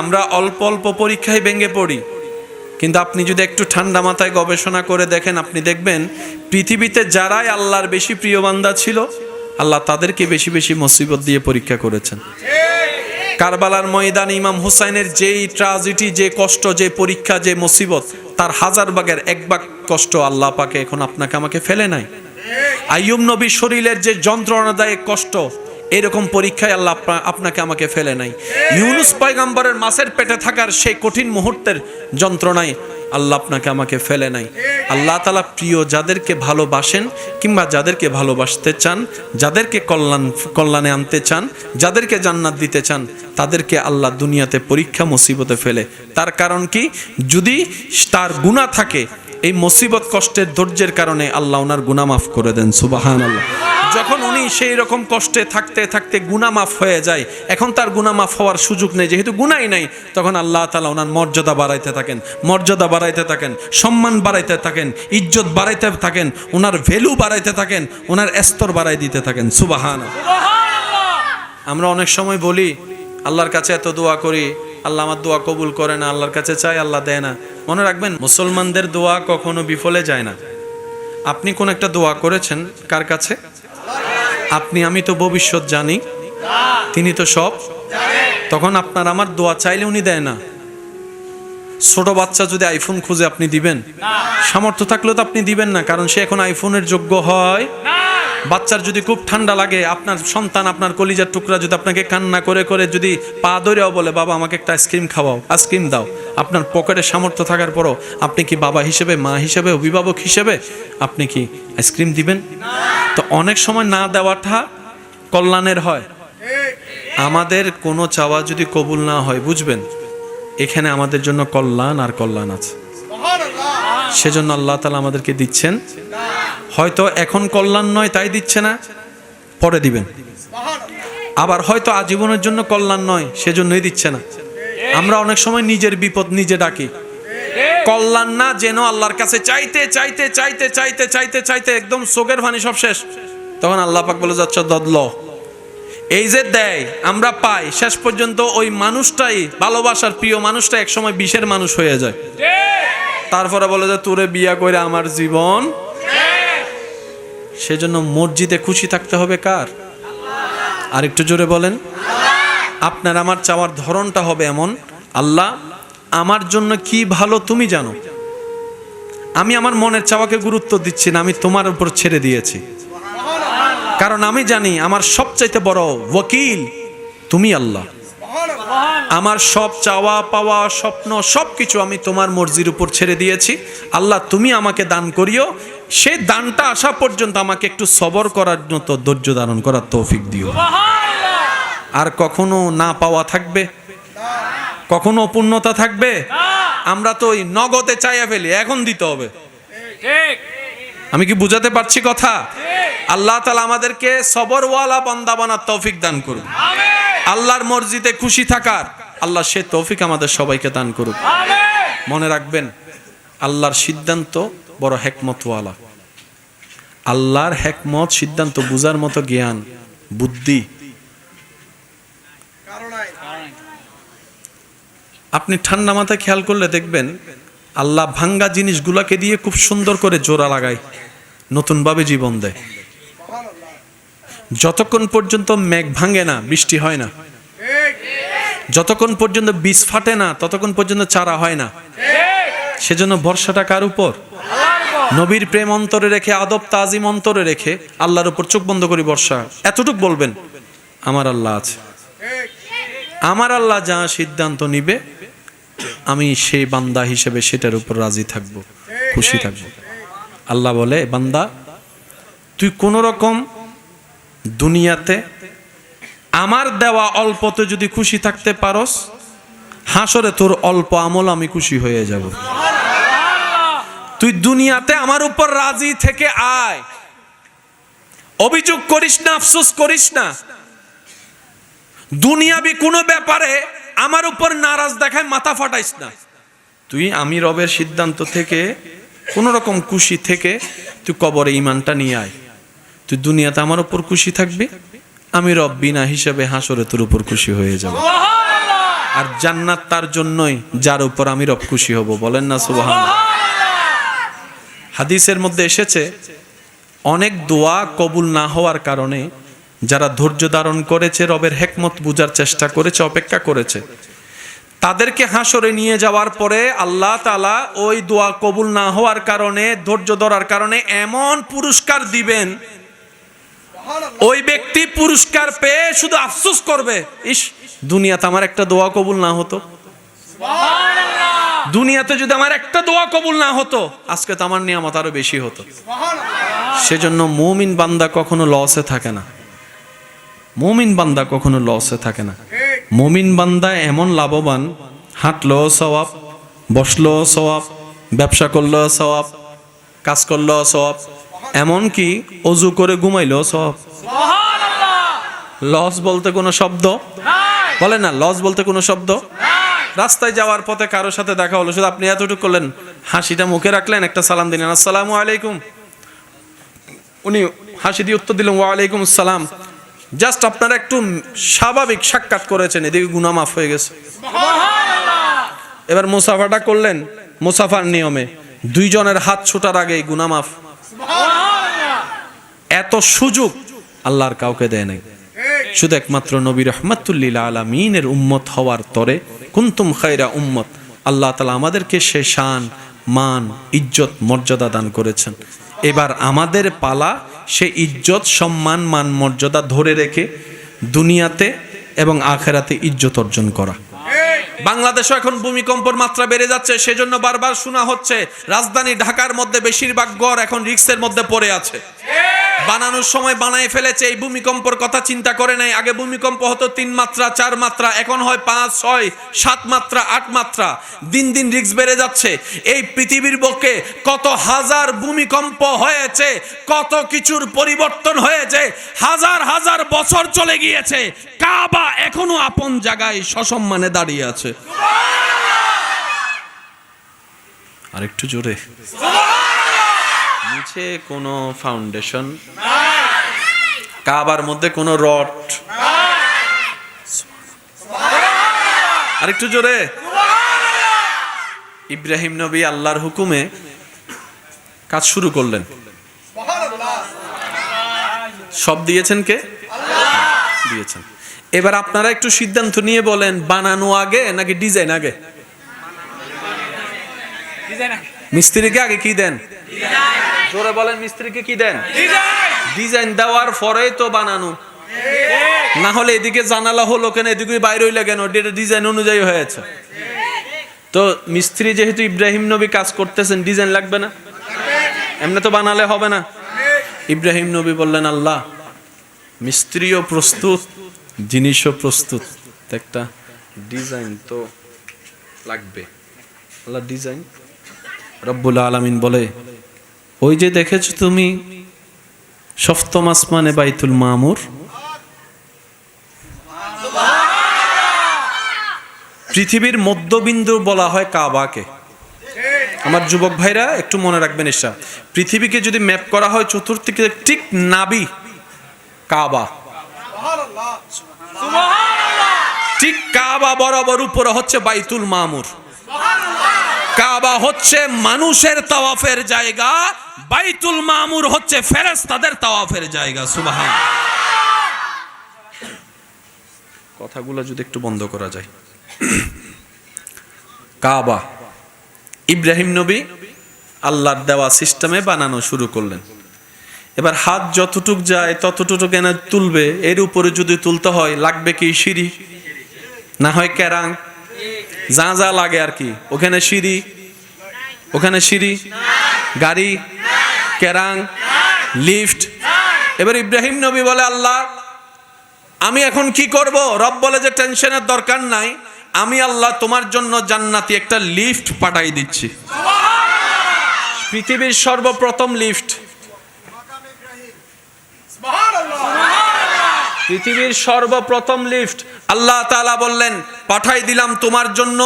আমরা অল্প অল্প পরীক্ষায় ভেঙে পড়ি, কিন্তু আপনি যদি একটু ঠান্ডা মাথায় গবেষণা করে দেখেন, আপনি দেখবেন পৃথিবীতে যারাই আল্লাহর বেশি প্রিয় বান্দা ছিল, আল্লাহ তাদেরকে বেশি বেশি মুসিবত দিয়ে পরীক্ষা করেছেন। কারবালার ময়দানে ইমাম হুসাইনের যেই ট্র্যাজেডি, যে কষ্ট, যে পরীক্ষা, যে মুসিবত, তার 1000 ভাগের 1 ভাগ কষ্ট আল্লাহ পাকে এখন আপনাকে আমাকে ফেলে নাই। আইয়ুব নবীর শরীরের যে যন্ত্রণাদায়ক কষ্ট, এরকম পরীক্ষায় আল্লাহ আপনাকে আমাকে ফেলে নাই। ইউনুস পয়গম্বরের মাছের পেটে থাকার সেই কঠিন মুহূর্তের যন্ত্রণায় আল্লাহ আপনাকে আমাকে ফেলে নাই। আল্লাহ তাআলা প্রিয় যাদেরকে ভালোবাসেন কিংবা যাদেরকে ভালোবাসতে চান, যাদেরকে কল্যাণে আনতে চান, যাদেরকে জান্নাত দিতে চান, তাদেরকে আল্লাহ দুনিয়াতে পরীক্ষা মুসিবতে ফেলে। তার কারণ কি? যদি তার গুনাহ থাকে, এই মুসিবত কষ্টের ধৈর্যের কারণে আল্লাহ ওনার গুনাহ মাফ করে দেন। সুবহানাল্লাহ। যখন উনি সেই রকম কষ্টে থাকতে থাকতে গুনাহ মাফ হয়ে যায়, এখন তার গুনাহ মাফ হওয়ার সুযোগ নেই, যেহেতু গুনাহই নাই, তখন আল্লাহ তাআলা ওনার মর্যাদা বাড়াইতে থাকেন, মর্যাদা বাড়াইতে থাকেন, সম্মান বাড়াইতে থাকেন, ইজ্জত বাড়াইতে থাকেন, ওনার ভ্যালু বাড়াইতে থাকেন, ওনার স্তর বাড়াই দিতে থাকেন। সুবহানাল্লাহ। আমরা অনেক সময় বলি আল্লাহর কাছে এত দোয়া করি, আল্লাহ আমার দোয়া কবুল করে না, আল্লাহর কাছে চাই আল্লাহ দেয় না। মনে রাখবেন, মুসলমানদের দোয়া কখনো বিফলে যায় না। আপনি কোন একটা দোয়া করেছেন কার কাছে? আপনি আমি তো ভবিষ্যৎ জানি, তিনি তো সব। তখন আপনার আমার দোয়া চাইলে উনি দেয় না। ছোট বাচ্চা যদি আইফোন খুঁজে আপনি দিবেন? সামর্থ্য থাকলেও তো আপনি দিবেন না, কারণ সে এখন আইফোনের যোগ্য হয়। বাচ্চার যদি খুব ঠান্ডা লাগে, আপনার সন্তান, আপনার কলিজার টুকরা যদি আপনাকে কান্না করে করে যদি পা ধরেও বলে, বাবা আমাকে একটা আইসক্রিম খাওয়াও, আইসক্রিম দাও, আপনার পকেটে সামর্থ্য থাকার পরও আপনি কি বাবা হিসেবে, মা হিসেবে, অভিভাবক হিসেবে আপনি কি আইসক্রিম দিবেন? তো অনেক সময় না দেওয়াটা কল্যাণের হয়। আমাদের কোনো চাওয়া যদি কবুল না হয়, বুঝবেন এখানে আমাদের জন্য কল্যাণ আর কল্যাণ আছে। সেজন্য আল্লাহ তাআলা আমাদেরকে দিচ্ছেন। হয়তো এখন কল্যাণ নয় তাই দিচ্ছে না, পরে দিবেন। আবার হয়তো আজীবনের জন্য কল্যাণ নয়, সেজন্যই দিচ্ছে না। আমরা অনেক সময় নিজের বিপদ নিজে ডাকি, কল্যাণ না যেন আল্লাহর কাছে চাইতে চাইতে চাইতে চাইতে চাইতে চাইতে একদম চোখের পানি সব শেষ। তখন আল্লাহ পাক বলে যাচ্ছে দদল, এই যে দেয় আমরা পাই, শেষ পর্যন্ত ওই মানুষটাই, ভালোবাসার প্রিয় মানুষটা একসময় বিষের মানুষ হয়ে যায়। তারপরে বলে যে তোরে বিয়া করে আমার জীবন। সেজন্য মসজিদে খুশি থাকতে হবে কার? আর একটু জোরে বলেন। আপনার আমার চাওয়ার ধরনটা হবে এমন, আল্লাহ আমার জন্য কি ভালো তুমি জানো, আমি আমার মনের চাওয়াকে গুরুত্ব দিচ্ছি না, আমি তোমার উপর ছেড়ে দিয়েছি। কারণ আমি জানি আমার সবচাইতে বড় ওয়াকিল তুমি আল্লাহ। আমার সব চাওয়া পাওয়া, স্বপ্ন, সবকিছু আমি তোমার মর্জির উপর ছেড়ে দিয়েছি। আল্লাহ তুমি আমাকে দান করিও, সেই দানটা আসা পর্যন্ত আমাকে একটু সবর করার মতো ধৈর্য ধারণ করার তৌফিক দিও। আর কখনো না পাওয়া থাকবে, কখনো অপূর্ণতা থাকবে। আমরা তো ওই নগদে চাইয়া ফেলি, এখন দিতে হবে। আমি কি বুঝাতে পারছি কথা? আল্লাহ তাআলা আমাদেরকে সবরওয়ালা বান্দা বানার তৌফিক দান করুন। আল্লাহর মর্জিতে খুশি থাকার আল্লাহ সে তৌফিক আমাদের সবাইকে দান করুন। মনে রাখবেন, আল্লাহর সিদ্ধান্ত বড় হিকমতওয়ালা। আল্লাহর হিকমত, সিদ্ধান্ত বুঝার মতো জ্ঞান, বুদ্ধি আপনি ঠান্ডা মাথায় খেয়াল করলে দেখবেন, আল্লাহ ভাঙ্গা জিনিসগুলোকে দিয়ে খুব সুন্দর করে জোড়া লাগায়, নতুন ভাবে জীবন দেয়। যতক্ষণ পর্যন্ত মেঘ ভাঙে না, বৃষ্টি হয় না, যতক্ষণ পর্যন্ত বীজ ফাটে না, ততক্ষণ পর্যন্ত চারা হয় না। সেজন্য ভরসাটা কার উপর? নবীর প্রেম অন্তরে রেখে, আদব তাজিম অন্তরে রেখে আল্লাহর উপর চোখ বন্ধ করে বর্ষা। এতটুক বলবেন, আমার আল্লাহ আছে, আমার আল্লাহ যা সিদ্ধান্ত নিবে আমি সেই বান্দা হিসেবে সেটার উপর রাজি থাকবো, খুশি থাকবো। আল্লাহ বলে, বান্দা তুই কোন রকম দুনিয়াতে আমার দেওয়া অল্পতে যদি খুশি থাকতে পারস, হাসরে তোর অল্প আমল আমি খুশি হয়ে যাব। তুই দুনিয়াতে আমার উপর রাজি থেকে আয়, অভিযোগ করিস না, আফসোস করিস না। দুনিয়াবি কোনো ব্যাপারে আমার উপর নারাজ দেখায় মাথা ফাটাইস না। তুই আমি রবের সিদ্ধান্ত থেকে কোন রকম খুশি থেকে তুই কবরে ঈমানটা নিয়ে আয়। তুই দুনিয়াতে আমার উপর খুশি থাকবি, আমি রব বিনা হিসাবে হাসরে তোর উপর খুশি হয়ে যাব। আর জান্নাত তার জন্যই যার উপর আমি রব খুশি হব। বলেন না সুবহানাল্লাহ। হাদিসের মধ্যে এসেছে অনেক দোয়া কবুল না হওয়ার কারণে যারা ধৈর্য ধারণ করেছে, রবের হিকমত বুঝার চেষ্টা করেছে, অপেক্ষা করেছে, তাদেরকে হাসরে নিয়ে যাওয়ার পরে আল্লাহ তাআলা ওই দোয়া কবুল না হওয়ার কারণে, ধৈর্য ধরার কারণে এমন পুরস্কার দিবেন, ওই ব্যক্তি পুরস্কার পেয়ে শুধু আফসোস করবে, ইস দুনিয়াতে আমার একটা দোয়া কবুল না হতো, দুনিয়াতে যদি আমার একটা দোয়া কবুল না হতো, আজকে তো আমার নিয়ামত আরো বেশি হতো। সেজন্য মুমিন বান্দা কখনো লসে থাকে না, মুমিন বান্দা কখনো লসে থাকে না। মুমিন বান্দা এমন লাভবান, হাঁটলো সওয়াব, বসলো সওয়াব, ব্যবসা করলো সওয়াব, কাজ করলো সওয়াব, এমনকি অজু করে ঘুমাইলো সওয়াব। লস বলতে কোনো শব্দ বলে না, লস বলতে কোনো শব্দ। রাস্তায় যাওয়ার পথে কারোর সাথে দেখা হলো, শুধু আপনি এতটুকু করলেন, হাসিটা মুখে রাখলেন, একটা সালাম দিলেন, আসসালামু আলাইকুম, উনি হাসি দিয়ে উত্তর দিলেন ওয়ালাইকুম আসসালাম, জাস্ট আপনারা একটু স্বাভাবিক সাক্ষাৎ করেছেন, এদিকে গুনাহ মাফ হয়ে গেছে। এবার মুসাফাটা করলেন মুসাফার নিয়মে, দুইজনের হাত ছোটার আগেই গুনাহ মাফ। এত সুযোগ আল্লাহর কাউকে দেয় নাই, শুধু একমাত্র নবী রাহমাতুল লিল আলামিনের উম্মত হওয়ার তরে কুনতুম খায়রা উম্মত, আল্লাহ তাআলা আমাদেরকে সে শান, মান, ইজ্জত, মর্যাদা দান করেছেন। এবার আমাদের পালা সে ইজ্জত, সম্মান, মান, মর্যাদা ধরে রেখে দুনিয়াতে এবং আখেরাতে ইজ্জত অর্জন করা। বাংলাদেশে এখন ভূমিকম্পের মাত্রা বেড়ে যাচ্ছে, সেজন্য বারবার শোনা হচ্ছে রাজধানী ঢাকার মধ্যে বেশিরভাগ ঘর এখন রিস্কের মধ্যে পড়ে আছে। বানানোর সময় বানায় ফেলেছে, এই ভূমিকম্পর কথা চিন্তা করে নাই। আগে ভূমিকম্প হতো 3 মাত্রা 4 মাত্রা, এখন হয় 5, 6, 7 মাত্রা, 8 মাত্রা। দিন দিন রিস্ক বেড়ে যাচ্ছে। এই পৃথিবীর বুকে কত হাজার ভূমিকম্প হয়েছে, কত কিছুর পরিবর্তন হয়েছে, হাজার হাজার বছর চলে গিয়েছে, কাবা এখনো আপন জায়গায় সসম্মানে দাঁড়িয়ে আছে। আরেকটু জোরে, নিচে কোনো ফাউন্ডেশন নাই, কাবার মধ্যে কোনো রড, আরেকটু জোরে। ইব্রাহিম নবী আল্লাহর হুকুমে কাজ শুরু করলেন, সব দিয়েছেন কে? আল্লাহ দিয়েছেন। এবার আপনারা একটু সিদ্ধান্ত নিয়ে বলেন, বানানো আগে নাকি ডিজাইন আগে? মিস্ত্রিকে আগে কি দেন? জোরে বলেন, মিস্ত্রিকে কি দেন? ডিজাইন দেওয়ার পরেই তো বানানো। না হলে এদিকে জানালা হলো কেন, এদিকে বাইরে হইলে কেন, এটা ডিজাইন অনুযায়ী হয়েছে। তো মিস্ত্রি যেহেতু ইব্রাহিম নবী কাজ করতেছেন, ডিজাইন লাগবে না? এমনি তো বানালে হবে না। ইব্রাহিম নবী বললেন, আল্লাহ মিস্ত্রিও প্রস্তুত, জিনিসও প্রস্তুত, একটা ডিজাইন তো লাগবে। আল্লাহ ডিজাইন, রব্বুল আলামিন বলে, ওই যে দেখেছো তুমি সপ্তম আসমানে বাইতুল মামুর, পৃথিবীর মধ্যবিন্দু বলা হয় কাবাকে। আমার যুবক ভাইরা একটু মনে রাখবেন, এসব পৃথিবীকে যদি ম্যাপ করা হয় চতুর্দিকে ঠিক নাবি কাবা, ঠিক কাবা বরাবর উপরে হচ্ছে বাইতুল মামুর। কাবা হচ্ছে মানুষের তাওয়াফের জায়গা, বাইতুল মামুর হচ্ছে ফেরেশতাদের তাওয়াফের জায়গা। সুবহানাল্লাহ। কথাগুলো যদি একটু বন্ধ করা যায়। কাবা ইব্রাহিম নবী আল্লাহর দেওয়া সিস্টেমে বানানো শুরু করলেন। এবার হাত যতটুক যায় ততটুকু কেন তুলবে, এর উপরে যদি তুলতে হয় লাগবে কি সিঁড়ি, না হয় কেরাং, যা যা লাগে আর কি। ওখানে সিঁড়ি, ওখানে সিঁড়ি, গাড়ি, কেরাং, লিফট। এবার ইব্রাহিম নবী বলে, আল্লাহ আমি এখন কি করব? রব বলে যে টেনশনের দরকার নাই, আমি আল্লাহ তোমার জন্য জান্নাতি একটা লিফট পাঠাই দিচ্ছি। পৃথিবীর সর্বপ্রথম লিফট, পৃথিবীর সর্বপ্রথম লিফট আল্লাহ তাআলা বললেন পাঠাই দিলাম তোমার জন্য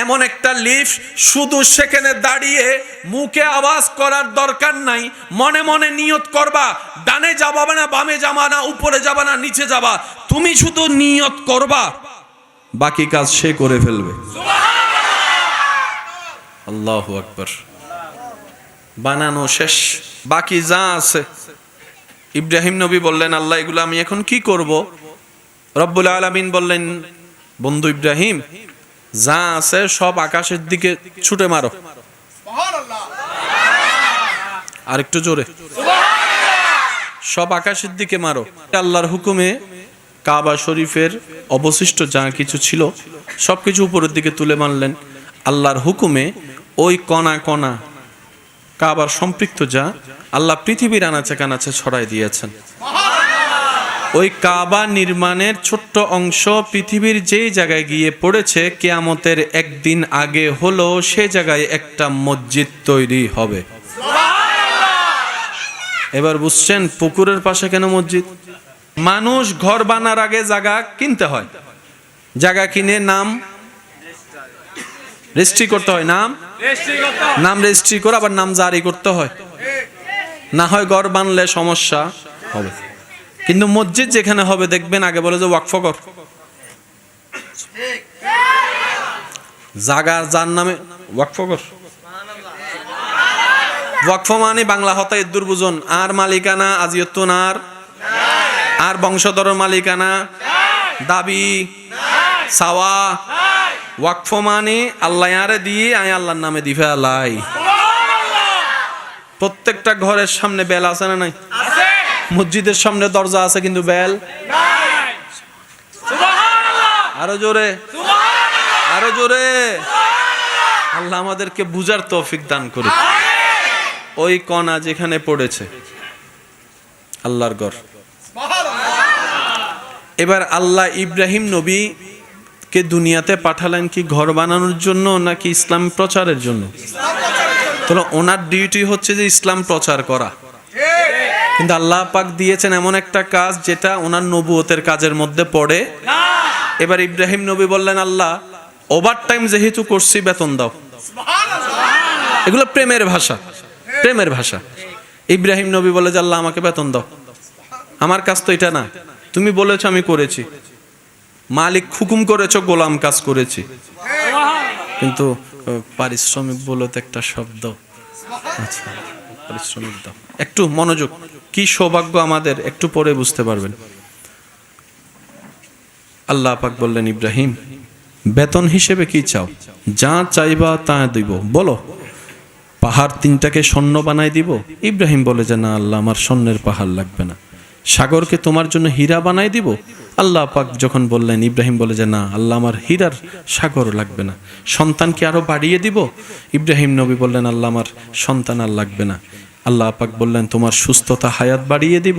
এমন একটা লিফট, শুধু সেখানে দাঁড়িয়ে মুখে আওয়াজ করার দরকার নাই, মনে মনে নিয়ত করবা, ডানে যাবা না, বামে যাবা না, উপরে যাবা না, নিচে যাবা, তুমি শুধু নিয়ত করবা বাকি কাজ সে করে ফেলবে। আল্লাহু আকবার। বানানো শেষ, বাকি যা আছে। ইব্রাহিম নবী বললেন, আল্লাহ এগুলো আমি এখন কি করব? রব্বুল আলামিন বললেন, বন্ধু ইব্রাহিম, যা আছে সব আকাশের দিকে ছুটে মারো। আর একটু জোরে, সব আকাশের দিকে মারো। আল্লাহর হুকুমে কাবা শরীফের অবশিষ্ট যা কিছু ছিল সবকিছু উপরের দিকে তুলে মারলেন। আল্লাহর হুকুমে ওই কণা কণা কাবার সম্পৃক্ত যা আল্লাহ পৃথিবীর আনাচে কানাচে ছড়াই দিয়েছেন। ওই কাবা নির্মাণের ছোট্ট অংশ পৃথিবীর যেই জায়গায় গিয়ে পড়েছে, কিয়ামতের একদিন আগে হলো সে জায়গায় একটা মসজিদ তৈরি হবে। এবার বুঝছেন পুকুরের পাশে কেন মসজিদ? মানুষ ঘর বানার আগে জায়গা কিনতে হয়, জায়গা কিনে নাম রেজিস্ট্রি করতে হয়, নাম রেজিস্ট্রি করে আবার নাম জারি করতে হয়, না হয় ঘর বানলে সমস্যা হবে। কিন্তু মসজিদ যেখানে হবে দেখবেন আগে বলে যে ওয়াকফ কর, জাগার যার নামে ওয়াকফ কর। ওয়াকফ মানে বাংলা হতায় দুর্বুজন, আর মালিকানা আজিয়তুন আর বংশধরের মালিকানা দাবি সাওয়া। ওয়াকফ মানে আল্লাহ আরে দিয়ে আয় আল্লাহর নামে দিফে আলাই। প্রত্যেকটা ঘরের সামনে বেল আছে না নাই? মসজিদের সামনে দরজা আছে কিন্তু বেল নাই। আরো জোরে, আরো জোরে। আল্লাহ আমাদেরকে বুঝার তৌফিক দান করুন। ওই কণা যেখানে পড়েছে আল্লাহর ঘর। এবার আল্লাহ ইব্রাহিম নবীকে দুনিয়াতে পাঠালেন কি ঘর বানানোর জন্য নাকি ইসলাম প্রচারের জন্য? তাহলে ওনার ডিউটি হচ্ছে যে ইসলাম প্রচার করা, কিন্তু আল্লাহ পাক দিয়েছেন এমন একটা কাজ যেটা ওনার নবুয়তের কাজের মধ্যে পড়ে। এবার ইব্রাহিম নবী বললেন, আল্লাহ ওভার টাইম যেহেতু করছি বেতন দাও। এগুলো প্রেমের ভাষা, প্রেমের ভাষা। ইব্রাহিম নবী বলে যে আল্লাহ আমাকে বেতন দাও, আমার কাজ তো এটা না, তুমি বলেছো আমি করেছি, মালিক হুকুম করেছো গোলাম কাজ করেছি, কিন্তু পারিশ্রমিক বলে তো একটা শব্দ। আচ্ছা পারিশ্রমিক দাও। একটু মনোযোগ, কি সৌভাগ্য আমাদের, একটু পরে বুঝতে পারবেন। আল্লাহ পাক বললেন, ইব্রাহিম বেতন হিসেবে কি চাও? যা চাইবা তা দিব, বলো। পাহাড় 3টাকে স্বর্ণ বানাই দিব? ইব্রাহিম বলে যে না আল্লাহ, আমার স্বর্ণের পাহাড় লাগবে না। সাগরকে তোমার জন্য হীরা বানাই দিব? আল্লাহ পাক যখন বললেন, ইব্রাহিম বলে যে না আল্লাহ, আমার হীরার সাগর লাগবে না। সন্তানকে আরো বাড়িয়ে দিব? ইব্রাহিম নবী বললেন, আল্লাহ আমার সন্তান আর লাগবে না। আল্লাহ পাক বললেন, তোমার সুস্থতা হায়াত বাড়িয়ে দিব?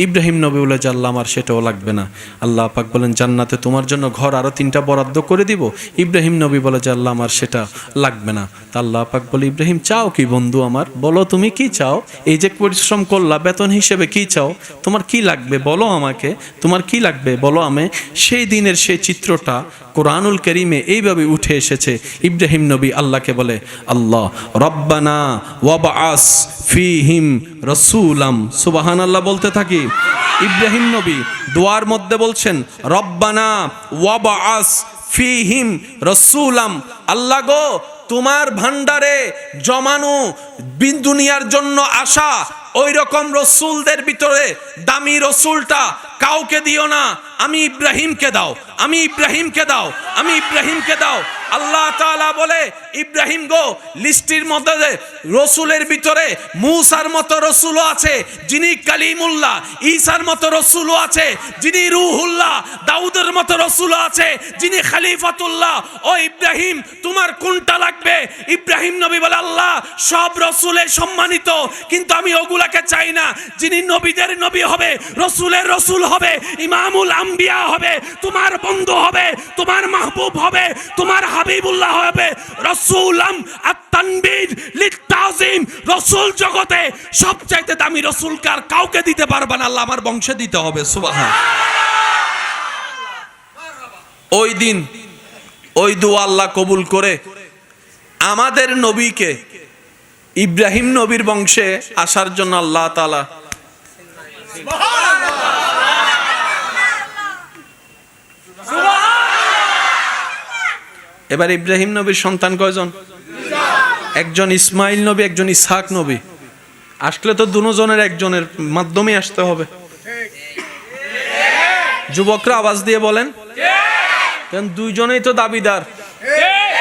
ইব্রাহিম নবী বলে যে আল্লাহ আমার সেটাও লাগবে না। আল্লাহ পাক বলেন, জান্নাতে তোমার জন্য ঘর আরো 3টা বরাদ্দ করে দিব? ইব্রাহিম নবী বলে যে আল্লাহ আমার সেটা লাগবে না। তা আল্লাহ পাক বলে, ইব্রাহিম চাও কি বন্ধু আমার, বলো তুমি কি চাও? এই যে পরিশ্রম করলা বেতন হিসেবে কি চাও? তোমার কি লাগবে বলো আমাকে, তোমার কি লাগবে বলো। আমি সেই দিনের সেই চিত্রটা কোরআনুল কারীমে এইভাবে উঠে এসেছে। ইব্রাহিম নবী আল্লাহকে বলে, আল্লাহ রব্বানা ওয়াবআস ফিহিম রাসূলাম, সুবহানাল্লাহ বলতে থাকি। ইব্রাহিম নবী দোয়ার মধ্যে বলছেন, রব্বানা ওয়াবআস ফিহিম রাসূলাম, আল্লাহ গো তোমার ভান্ডারে জমানো দুনিয়ার জন্য আসা ওই রকম রসুলদের ভিতরে দামি রসুলটা কাউকে দিও না, আমি ইব্রাহিমকে দাও, আমি ইব্রাহিমকে দাও, আমি ইব্রাহিমকে দাও। আল্লাহ তাআলা বলে, ইব্রাহিম গো লিস্টির মধ্যে রসুলের ভিতরে মূসার মতো রসুলও আছে যিনি কালিমুল্লাহ, ঈসার মতো রসুলও আছে যিনি রূহুল্লাহ, দাউদের মতো রসুলও আছে যিনি খলিফাতুল্লাহ। ও ইব্রাহিম তোমার কোনটা লাগবে? ইব্রাহিম নবী বলে, আল্লাহ সব রসুলের সম্মানিত, কিন্তু আমি ওগুলাকে চাই না। যিনি নবীদের নবী হবে, রসুলের রসুল হবে, ইমামুল আম্বিয়া হবে, তোমার বন্ধু হবে, তোমার মাহবুব হবে, তোমার হাবিবুল্লাহ হবে। রাসূলাম আত-তানবীর লিত-তাযীম, রাসূল জগতে সবচাইতে দামি রাসূল কার কাউকে দিতে পারবে না, আল্লাহ আমার বংশে দিতে হবে। সুবহানাল্লাহ। ওই দিন ওই দোয়া আল্লাহ কবুল করে আমাদের নবীকে ইব্রাহিম নবীর বংশে আসার জন্য আল্লাহ তাআলা এবার ইব্রাহিম নবীর সন্তান কয়জন? একজন ইসমাইল নবী, একজন ইসহাক নবী। আসলে তো দুজনের একজনের মাধ্যমে আসতে হবে। যুবকরা আওয়াজ দিয়ে বলেন, কারণ দুইজনেই তো দাবিদার।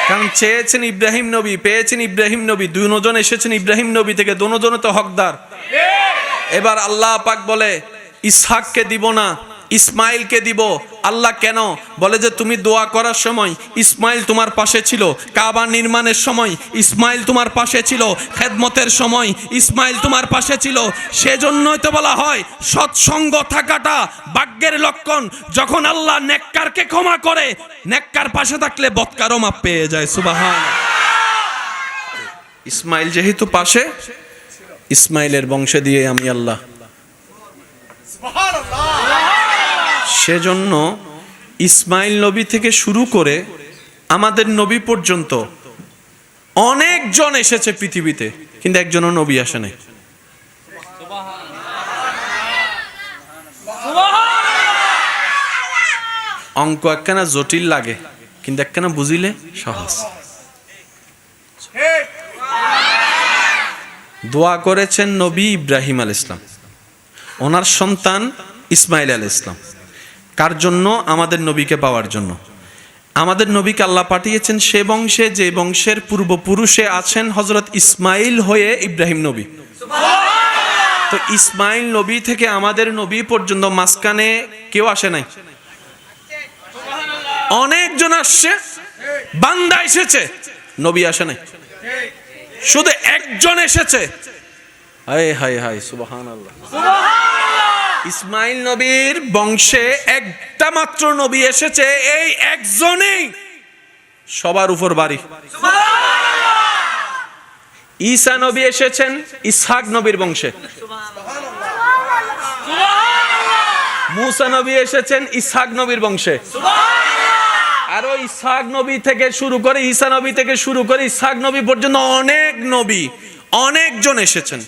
কারণ চেয়েছেন ইব্রাহিম নবী, পেয়েছেন ইব্রাহিম নবী, দুজন এসেছেন ইব্রাহিম নবী থেকে, দুজনে তো হকদার। এবার আল্লাহ পাক বলে ইসহাককে দিব না, ইসমাইলকে দিব। আল্লাহ কেন? বলে যে তুমি দোয়া করার সময় ইসমাইল তোমার পাশে ছিল, কাবা নির্মাণের সময় ইসমাইল তোমার পাশে ছিল, খেদমতের সময় ইসমাইল তোমার পাশে ছিল। সেজন্যই তো বলা হয় সৎসঙ্গ থাকাটা ভাগ্যের লক্ষণ। যখন আল্লাহ নেককারকে ক্ষমা করে, নেককার পাশে থাকলে বদকারও মাপ পেয়ে যায়। সুবহানাল্লাহ। ইসমাইল যেহেতু পাশে, ইসমাইলের বংশে দিয়ে আমি আল্লাহ। সেজন্য ইসমাইল নবী থেকে শুরু করে আমাদের নবী পর্যন্ত অনেকজন এসেছে পৃথিবীতে, কিন্তু একজনও নবী আসে নাই। অঙ্ক একখানা জটিল লাগে, কিন্তু একখানা বুঝিলে সহজ। দোয়া করেছেন নবী ইব্রাহিম আলাইহিস সালাম, ওনার সন্তান ইসমাইল আলাইহিস সালাম। কার জন্য? আমাদের নবীকে পাওয়ার জন্য। আমাদের নবীকে আল্লাহ পাঠিয়েছেন সে বংশে যে বংশের পূর্বপুরুষে আছেন হযরত ইসমাইল হয়ে ইব্রাহিম নবী। তো ইসমাইল নবী থেকে আমাদের নবী পর্যন্ত মাঝখানে কেউ আসে নাই, অনেকজন আসছে। বান্দা এসেছে, নবী আসে নাই। শুধু একজন এসেছে। হায় হায় হায়, সুবহানাল্লাহ। ইসমাইল নবীর বংশে একটা মাত্র নবী এসেছে, এই একজনেই সবার উপর বাড়ি। ঈসা নবী এসেছেন ইসহাক নবীর বংশে। মুসা নবী এসেছেন ইসহাক নবীর বংশে। আরো ইসহাক নবী থেকে শুরু করে, ঈসা নবী থেকে শুরু করে ইসহাক নবী পর্যন্ত অনেক নবী, অনেকজন এসেছেন,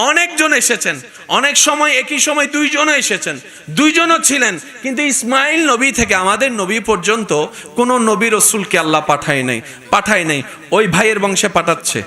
অনেকজন এসেছেন। অনেক সময় একই সময় দুইজনও এসেছেন, দুইজনও ছিলেন। কিন্তু ইসমাইল নবী থেকে আমাদের নবী পর্যন্ত কোনো নবী রসুলকে আল্লাহ পাঠায় নাই। ওই ভাইয়ের বংশে পাঠাচ্ছে।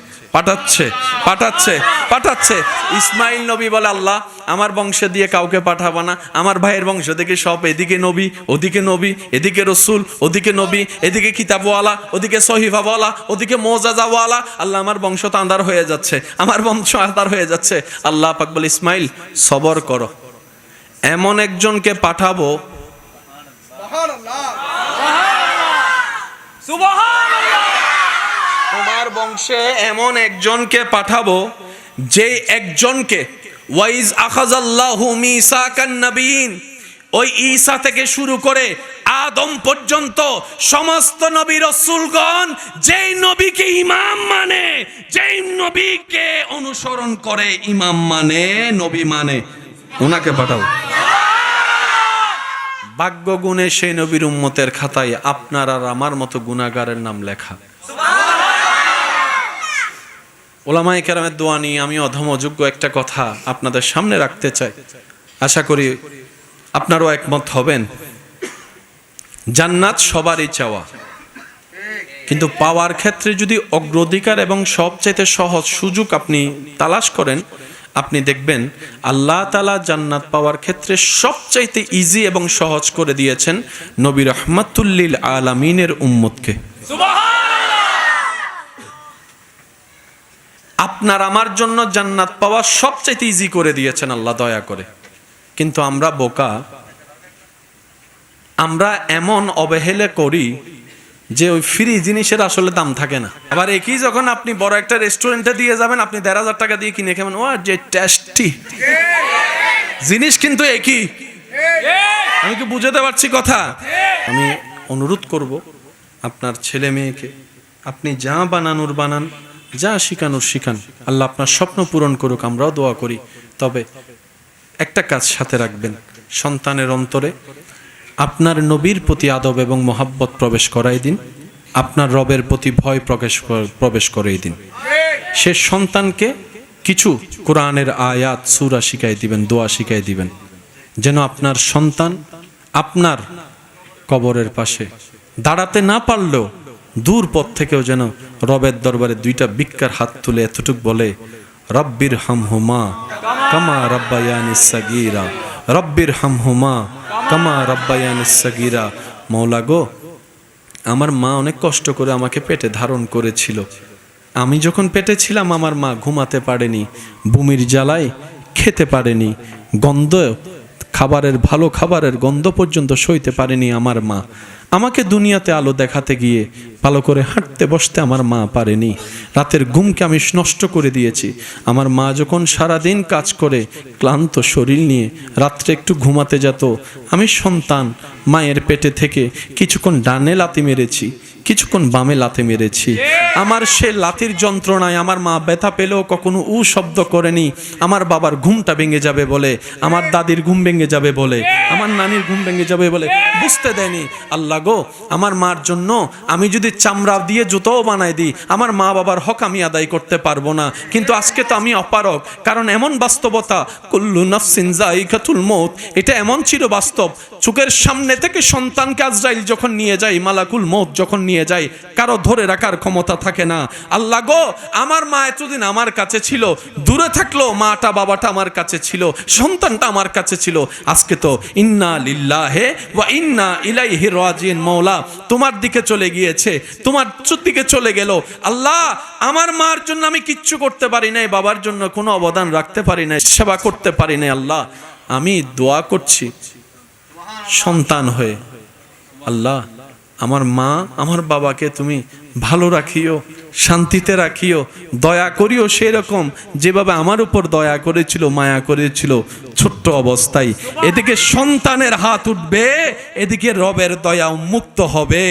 ইসমাইল নবী বলে আল্লাহ আমার বংশ দিয়ে কাউকে পাঠাবো না, আমার ভাইয়ের বংশ থেকে সব, এদিকে নবী ওদিকে নবী, এদিকে রসুল ওদিকে নবী, এদিকে কিতাবওয়ালা ওদিকে সহিফাওয়ালা, ওদিকে মোজাজাওয়ালা। আল্লাহ আমার বংশ তো আন্ধার হয়ে যাচ্ছে, আমার বংশ আন্ধার হয়ে যাচ্ছে। আল্লাহ পাক বলে ইসমাইল সবর করো, এমন একজনকে পাঠাবো। তোমার বংশে এমন একজনকে পাঠাবো, যে একজনকে ওয়াইজ আখাযাল্লাহু মিসাকান নবিয়্যিন, ওই ঈসা থেকে শুরু করে আদম পর্যন্ত সমস্ত নবী রাসূলগণ যেই নবীকে ইমাম মানে, যেই নবীকে অনুসরণ করে, ইমাম মানে, নবী মানে, ওনাকে পাঠাবো। ভাগ্য গুণে সেই নবীর উম্মতের খাতায় আপনার আর আমার মতো গুনাহগারের নাম লেখা। ওলামায়ে কেরামের দোয়া নিয়ে আমি অধম অযোগ্য একটা কথা আপনাদের সামনে রাখতে চাই। আশা করি আপনারাও একমত হবেন। জান্নাত সবারই চাওয়া, কিন্তু পাওয়ার ক্ষেত্রে যদি অগ্রাধিকার এবং সবচাইতে সহজ সুযোগ আপনি তালাশ করেন, আপনি দেখবেন আল্লাহ তাআলা জান্নাত পাওয়ার ক্ষেত্রে সবচাইতে ইজি এবং সহজ করে দিয়েছেন নবী রাহমাতুল লিল আলামিনের উম্মতকে। আপনার আমার জন্য জান্নাত পাওয়া সবচাইতে ইজি করে দিয়েছেন আল্লাহ দয়া করে। কিন্তু আমরা বোকা, আমরা এমন অবহেলা করি যে ওই ফ্রি জিনিসের আসলে দাম থাকে না। আবার একই যখন আপনি বড় একটা রেস্টুরেন্টে দিয়ে যাবেন, আপনি ১,৫০০ টাকা দিয়ে কিনে খাবেন, ও যে টেস্টি জিনিস কিন্তু একই। আমি কি বুঝাতে পারছি কথা? আমি অনুরোধ করব আপনার ছেলে মেয়েকে, আপনি যা বানানোর বানান, যা শিখানোর শিখান, আল্লাহ আপনার স্বপ্ন পূরণ করুক, আমরাও দোয়া করি। তবে একটা কাজ সাথে রাখবেন, সন্তানের অন্তরে আপনার নবীর প্রতি আদব এবং মহাব্বত প্রবেশ করাই দিন, আপনার রবের প্রতি ভয় প্রবেশ করাই দিন। সে সন্তানকে কিছু কোরআনের আয়াত সূরা শিখাই দিবেন, দোয়া শিখাই দিবেন, যেন আপনার সন্তান আপনার কবরের পাশে দাঁড়াতে না পারলেও দূর পথ থেকেও যেন রবের দরবারে দুইটা ভিক্ষার হাত তুলে এতটুক বলে, রব্বির হামহুমা কামা রব্বায়ানিস সাগীরা, রব্বির হামহুমা কামা রব্বায়ানিস সাগীরা। মওলা গো, আমার মা অনেক কষ্ট করে আমাকে পেটে ধারণ করেছিল। আমি যখন পেটে ছিলাম আমার মা ঘুমাতে পারেনি, বমির জ্বালায় খেতে পারেনি, ভালো খাবারের গন্ধ পর্যন্ত সইতে পারেনি আমার মা। আমাকে দুনিয়াতে আলো দেখাতে গিয়ে ভালো করে হাঁটতে বসতে আমার মা পারেনি। রাতের ঘুমকে আমি নষ্ট করে দিয়েছি। আমার মা যখন সারাদিন কাজ করে ক্লান্ত শরীর নিয়ে রাত্রে একটু ঘুমাতে যেত, আমি সন্তান মায়ের পেটে থেকে কিছুক্ষণ ডানে লাথি মেরেছি, কিছুক্ষণ বামে লাথি মেরেছি। আমার সে লাথির যন্ত্রণায় আমার মা ব্যথা পেলেও কখনো শব্দ করেনি। আমার বাবার ঘুমটা ভেঙে যাবে বলে, আমার দাদির ঘুম ভেঙে যাবে বলে, আমার নানির ঘুম ভেঙে যাবে বলে বুঝতে দেয়নি। আল্লাহ গো, আমার মার জন্য আমি যদি চামড়া দিয়ে জুতোও বানাই দিই, আমার মা বাবার হক আমি আদায় করতে পারবো না। কিন্তু আজকে তো আমি অপারগ, কারণ এমন বাস্তবতা, কুল্লু নাফসিন যায়িকাতুল মউত, এটা এমন ছিল বাস্তব। চোখের সামনে থেকে সন্তানকে আজরাইল যখন নিয়ে যায়, মালাকুল মউত যখন নিয়ে যায়, কারো ধরে রাখার ক্ষমতা থাকে না। আল্লাহ গো, আমার মা এতদিন আমার কাছে ছিল, দূরে থাকলো মাটা বাবাটা আমার কাছে ছিল, সন্তানটা আমার কাছে ছিল। আজকে তো ইন্না লিল্লাহি ওয়া ইন্না ইলাইহি রাজিউন। মওলা তোমার দিকে চলে গিয়েছে, তোমার দিকে চলে গেল। আল্লাহ, আমার মার জন্য আমি কিচ্ছু করতে পারি নাই, বাবার জন্য কোনো অবদান রাখতে পারি নাই, সেবা করতে পারি নাই। আল্লাহ, আমি দোয়া করছি সন্তান হয়ে, আল্লাহ আমার মা আমার বাবাকে তুমি ভালো রাখিও, শান্তিতে রাখিও, দয়া করিও সেরকম যেভাবে আমার উপর দয়া করেছিল, মায়া করেছিল ছোট্ট অবস্থায়। এদিকে সন্তানের হাত উঠবে, এদিকে রবের দয়া উন্মুক্ত হবে,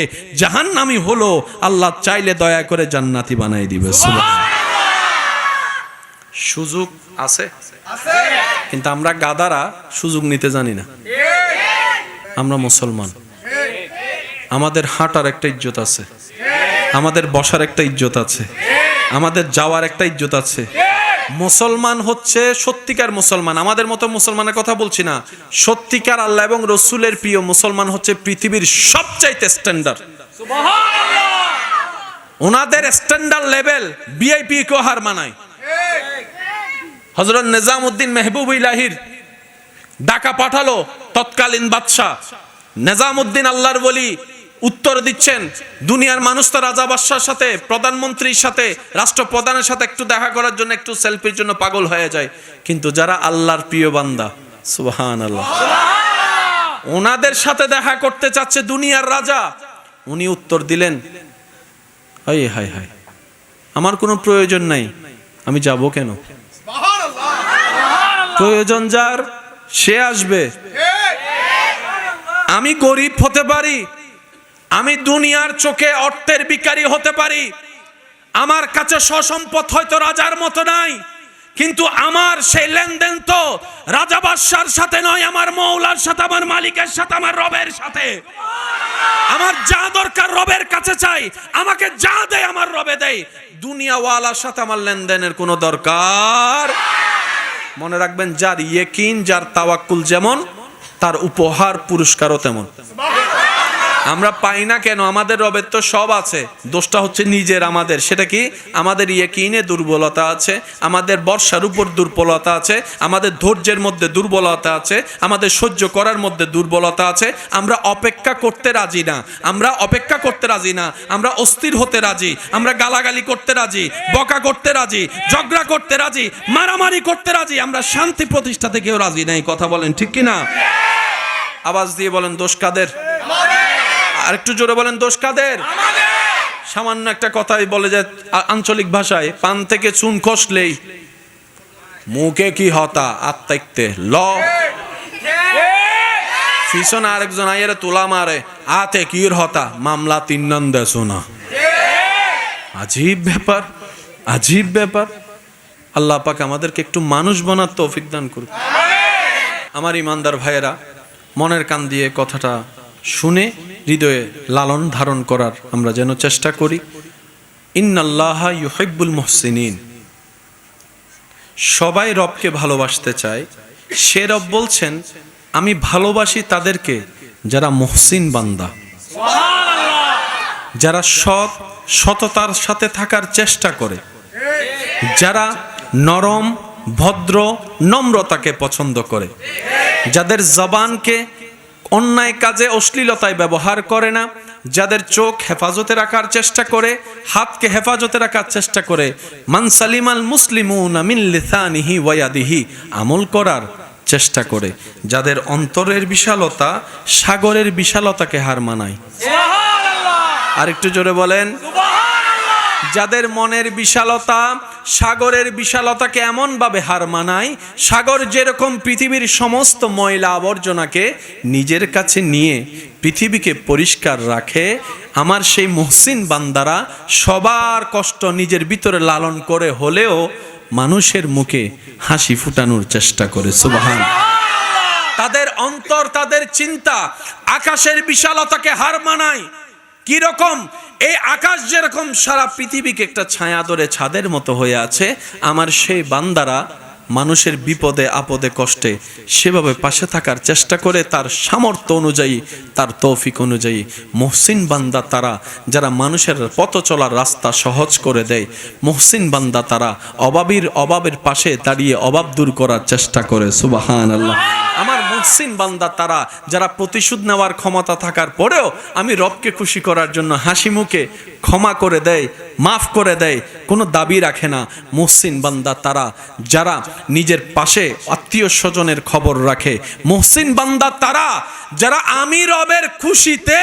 জাহান্নামী হলো আল্লাহ চাইলে দয়া করে জান্নাতি বানাই দিবে। সুযোগ আছে, কিন্তু আমরা গাদারা সুযোগ নিতে জানি না। আমরা মুসলমান, আমাদের হাঁটার একটা ইজ্জত আছে, আমাদের বসার একটা ইজ্জত আছে, আমাদের যাওয়ার একটা ইজ্জত আছে। মুসলমান হচ্ছে সত্যিকার মুসলমান, আমাদের মতো মুসলমানের কথা বলছি না, সত্যিকার আল্লাহ এবং রসুলের প্রিয় মুসলমান হচ্ছে পৃথিবীর সবচাইতে স্ট্যান্ডার্ড। ওনাদের স্ট্যান্ডার্ড লেভেল ভিআইপি কেও হার মানায়। হযরত নিজামউদ্দিন মেহবুব ইলাহির ঢাকা পাঠালো তৎকালীন বাদশাহ নিজামউদ্দিন, আল্লাহর ওলি, উত্তর দিচ্ছেন দুনিয়ার মানুষ তো রাজা বাদশার সাথে, প্রধানমন্ত্রীর সাথে, রাষ্ট্রপ্রধানের সাথে একটু দেখা করার জন্য, একটু সেলফির জন্য পাগল হয়ে যায়, কিন্তু যারা আল্লাহর প্রিয় বান্দা, সুবহানাল্লাহ, ওনাদের সাথে দেখা করতে চাচ্ছে দুনিয়ার রাজা। উনি উত্তর দিলেন, হাই হাই হাই, আমার কোনো প্রয়োজন নাই, আমি যাব কেন? প্রয়োজন যার সে আসবে। আমি গরিব হতে পারি, আমি দুনিয়ার চোখে অর্থের ভিখারি হতে পারি, আমার কাছে সসম্পদ হয়তো রাজার মতো নাই, কিন্তু আমার সেই লেনদেন তো রাজা বাদশার সাথে নয়, আমার মওলার সাথে, আমার মালিকের সাথে, আমার রবের সাথে। আমার যা দরকার রবের কাছে চাই, আমাকে যা দেয় আমার রবে দেয়। দুনিয়াওয়ালার সাথে আমার লেনদেনের কোনো দরকার। মনে রাখবেন, যার ইয়াকিন, যার তাওয়াক্কুল যেমন, তার উপহার পুরস্কারও তেমন। আমরা পাই না কেন? আমাদের রবের তো সব আছে, দোষটা হচ্ছে নিজের আমাদের। সেটা কি? আমাদের ইয়াকিনে দুর্বলতা আছে, আমাদের বর্ষার উপর দুর্বলতা আছে, আমাদের ধৈর্যের মধ্যে দুর্বলতা আছে, আমাদের সহ্য করার মধ্যে দুর্বলতা আছে। আমরা অপেক্ষা করতে রাজি না, আমরা অপেক্ষা করতে রাজি না, আমরা অস্থির হতে রাজি, আমরা গালাগালি করতে রাজি, বকা করতে রাজি, ঝগড়া করতে রাজি, মারামারি করতে রাজি, আমরা শান্তি প্রতিষ্ঠাতে কেউ রাজি নাই। কথা বলেন ঠিক কিনা? আওয়াজ দিয়ে বলেন, দোষ কাদের? আর একটু জোরে বলেন, দোষ কাদের? সামান্য একটা কথাই বলে যে আঞ্চলিক ভাষায়, পান থেকে চুন খসলেই মুখে কি হতা আত্মাইতে ল, পিছনে আরেকজন আইয়ারে তোলা মারে, আতে কির হতা মামলা তিন নন দেছো না। আজীব ব্যাপার, আজীব ব্যাপার। আল্লাহ পাক আমাদেরকে একটু মানুষ বানার তৌফিক দান করুন। আমার ইমানদার ভাইয়েরা, মনের কান দিয়ে কথাটা শুনে হৃদয়ে লালন ধারণ করার আমরা যেন চেষ্টা করি। ইন্নাল্লাহা ইউহিব্বুল মুহসিনিন। সবাই রবকে ভালোবাসতে চায়। সে রব বলছেন, আমি ভালোবাসি তাদেরকে যারা মুহসিন বান্দা। যারা সততার সাথে থাকার চেষ্টা করে, যারা নরম, ভদ্র, নম্রতাকে পছন্দ করে, যাদের জবানকে অন্যায় কাজে, অশ্লীলতায় ব্যবহার করে না, যাদের চোখ হেফাজতে রাখার চেষ্টা করে, হাতকে হেফাজতে রাখার চেষ্টা করে, মান সালিমাল মুসলিমুনা মিন লিসানিহি ওয়া ইয়াদিহি, আমল করার চেষ্টা করে, যাদের অন্তরের বিশালতা সাগরের বিশালতাকে হার মানায়। আর একটু জোরে বলেন, যাদের মনের বিশালতা সাগরের বিশালতাকে এমনভাবে হার মানায়, সাগর যেরকম পৃথিবীর সমস্ত ময়লা আবর্জনাকে নিজের কাছে নিয়ে পৃথিবীকে পরিষ্কার রাখে, আমার সেই মুহসিন বান্দারা সবার কষ্ট নিজের ভিতরে লালন করে হলেও মানুষের মুখে হাসি ফুটানোর চেষ্টা করে। সুবহান। তাদের অন্তর, তাদের চিন্তা আকাশের বিশালতাকে হার মানায়। কি রকম? এই আকাশ যেরকম সারা পৃথিবীকে একটা ছায়া ধরে ছাদের মতো হয়ে আছে, আমার সেই বান্দারা মানুষের বিপদে আপদে কষ্টে সেভাবে পাশে থাকার চেষ্টা করে, তার সামর্থ্য অনুযায়ী, তার তৌফিক অনুযায়ী। মুহসিন বান্দা তারা যারা মানুষের পথ চলার রাস্তা সহজ করে দেয়। মুহসিন বান্দা তারা অভাবের পাশে দাঁড়িয়ে অভাব দূর করার চেষ্টা করে। সুবহানাল্লাহ। আমার মুহসিন বান্দা তারা যারা প্রতিশোধ নেওয়ার ক্ষমতা থাকার পরেও আমি রবকে খুশি করার জন্য হাসি মুখে ক্ষমা করে দেয়, মাফ করে দেয়, কোনো দাবি রাখে না। মুহসিন বান্দা তারা যারা নিজের পাশে আত্মীয় স্বজনের খবর রাখে। মুহসিন বান্দা তারা যারা আমি রবের খুশিতে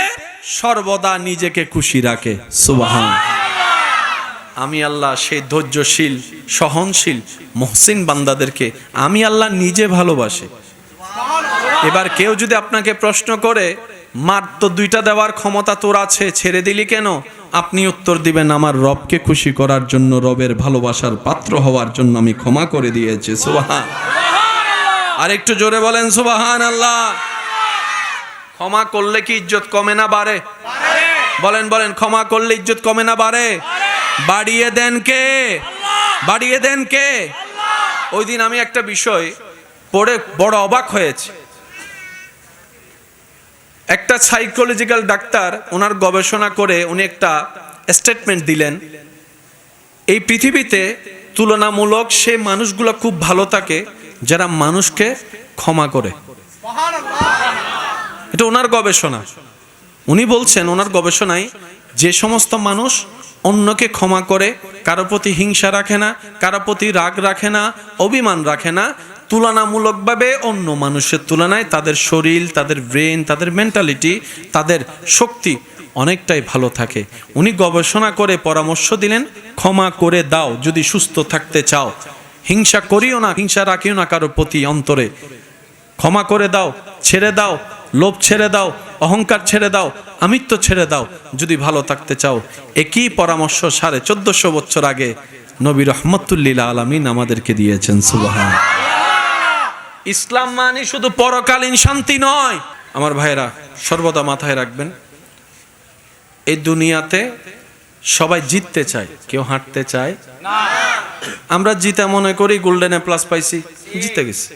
সর্বদা নিজেকে খুশি রাখে। সুবহান। আমি আল্লাহ সেই ধৈর্যশীল, সহনশীল মুহসিন বান্দাদেরকে আমি আল্লাহ নিজে ভালোবাসি। এবার কেউ যদি আপনাকে প্রশ্ন করে, মার তো দুইটা দেওয়ার ক্ষমতা তোর আছে, ছেড়ে দিলি কেন? আপনি উত্তর দিবেন, আমার রবকে খুশি করার জন্য, রবের ভালোবাসার পাত্র হওয়ার জন্য আমি ক্ষমা করে দিয়েছি। সুবহান। আর একটু জোরে বলেন সুবহানাল্লাহ। ক্ষমা করলে কি ইজ্জত কমে না বাড়ে? বলেন বলেন, ক্ষমা করলে ইজ্জত কমে না বাড়ে? বাড়িয়ে দেন কে? বাড়িয়ে দেন কে? ওই দিন আমি একটা বিষয় পড়ে বড় অবাক হয়েছে। একটা সাইকোলজিক্যাল ডাক্তার ওনার গবেষণা করে উনি একটা স্টেটমেন্ট দিলেন, এই পৃথিবীতে তুলনামূলক সে মানুষগুলো খুব ভালো থাকে যারা মানুষকে ক্ষমা করে। এটা ওনার গবেষণা। উনি বলছেন ওনার গবেষণায় যে সমস্ত মানুষ অন্যকে ক্ষমা করে, কারো প্রতি হিংসা রাখে না, কারো প্রতি রাগ রাখে না, অভিমান রাখে না, তুলনামূলকভাবে অন্য মানুষের তুলনায় তাদের শরীর, তাদের ব্রেন, তাদের মেন্টালিটি, তাদের শক্তি অনেকটাই ভালো থাকে। উনি গবেষণা করে পরামর্শ দিলেন, ক্ষমা করে দাও যদি সুস্থ থাকতে চাও। হিংসা করিও না, হিংসা রাখিও না কারো প্রতি অন্তরে। ক্ষমা করে দাও, ছেড়ে দাও, লোভ ছেড়ে দাও, অহংকার ছেড়ে দাও, আমিত্ব ছেড়ে দাও যদি ভালো থাকতে চাও। একই পরামর্শ 1450 বছর আগে নবী রহমতুল্লিল আলামিন আমাদেরকে দিয়েছেন। সুবহান। ইসলাম মানে শুধু পরকালীন শান্তি নয়। আমার ভাইরা সর্বদা মাথায় রাখবেন, এই দুনিয়াতে সবাই জিততে চায়, কেউ হাঁটতে চায় না। আমরা জিতে মনে করি গোল্ডেন এ প্লাস পাইছি, জিতে গেছি।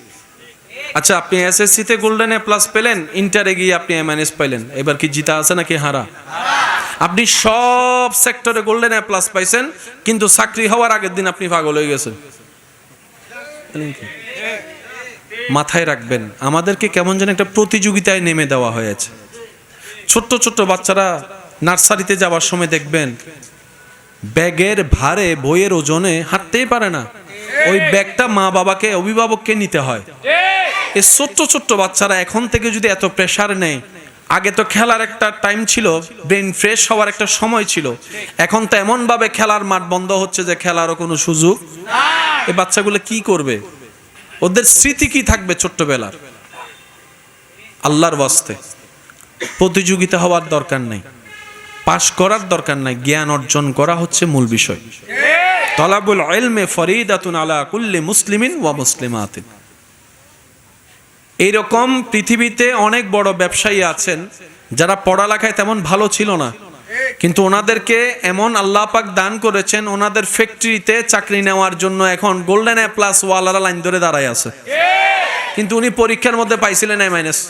আচ্ছা, আপনি এসএসসিতে গোল্ডেন এ প্লাস পেলেন, ইন্টারে গিয়ে আপনি এমএনএস পাইলেন, এবার কি জিতা আছে নাকি হারা? আপনি সব সেক্টরে গোল্ডেন এ প্লাস পাইছেন, কিন্তু চাকরি হওয়ার আগের দিন আপনি পাগল হয়ে গেছেন। মাথায় রাখবেন, আমাদেরকে কেমন যেন একটা প্রতিযোগিতায় নেমে দেওয়া হয়েছে। ছোট্ট ছোট্ট বাচ্চারা নার্সারিতে যাওয়ার সময় দেখবেন ব্যাগের ভারে, বইয়ের ওজনে হাঁটতেই পারে না। ওই ব্যাগটা মা বাবাকে, অভিভাবককে নিতে হয়। এই ছোট্ট ছোট্ট বাচ্চারা এখন থেকে যদি এত প্রেসার নেয়, আগে তো খেলার একটা টাইম ছিল, ব্রেন ফ্রেশ হওয়ার একটা সময় ছিল, এখন তো এমনভাবে খেলার মাঠ বন্ধ হচ্ছে যে খেলারও কোনো সুযোগ। এই বাচ্চাগুলো কি করবে? ওদের স্মৃতি কি থাকবে ছোট্টবেলার? আল্লাহর ওয়াস্তে প্রতিযোগিতা হওয়ার দরকার নাই, পাশ করার দরকার নাই, জ্ঞান অর্জন করা হচ্ছে মূল বিষয়। তলাবুল ইলমে ফরিদাতুন আলা কুল্লি মুসলিমিন ওয়া মুসলিমাতিন। এইরকম পৃথিবীতে অনেক বড় ব্যবসায়ী আছেন যারা পড়ালেখায় তেমন ভালো ছিল না, কিন্তু ওনাদেরকে এমন আল্লাহ পাক দান করেছেন, ওনাদের ফ্যাক্টরিতে চাকরি নেওয়ার জন্য এখন গোল্ডেন এ প্লাস ওয়ালারা লাইন ধরে দাঁড়ায় আছে, কিন্তু উনি পরীক্ষার মধ্যে পাইছিলেন A-।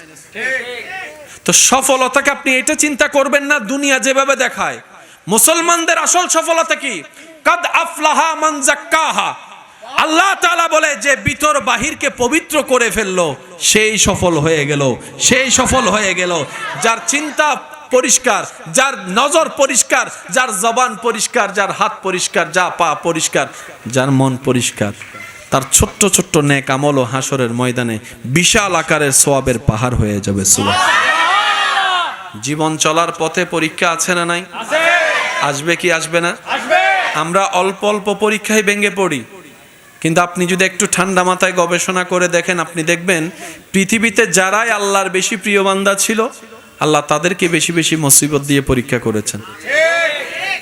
তো সফলতাকে আপনি এটা চিন্তা করবেন না দুনিয়া যেভাবে দেখায়। মুসলমানদের আসল সফলতা কি? কাদ আফলাহা মান যাক্কাহা। আল্লাহ তাআলা বলে যে ভিতর বাহিরকে পবিত্র করে ফেললো সেই সফল হয়ে গেল, সেই সফল হয়ে গেল। যার চিন্তা পরিষ্কার, যার নজর পরিষ্কার, যার জবান পরিষ্কার, যার হাত পরিষ্কার, যা পা পরিষ্কার, যার মন পরিষ্কার, তার ছোট্ট ছোট্ট নেক আমল ও হাসরের ময়দানে বিশাল আকারের সওয়াবের পাহাড় হয়ে যাবে। সুবহানাল্লাহ। জীবন চলার পথে পরীক্ষা আছে না নাই? আসবে কি আসবে না? আমরা অল্প অল্প পরীক্ষায় ভেঙে পড়ি, কিন্তু আপনি যদি একটু ঠান্ডা মাথায় গবেষণা করে দেখেন, আপনি দেখবেন পৃথিবীতে যারাই আল্লাহর বেশি প্রিয় বান্দা ছিল, আল্লাহ তাদেরকে বেশি বেশি মুসিবত দিয়ে পরীক্ষা করেছেন।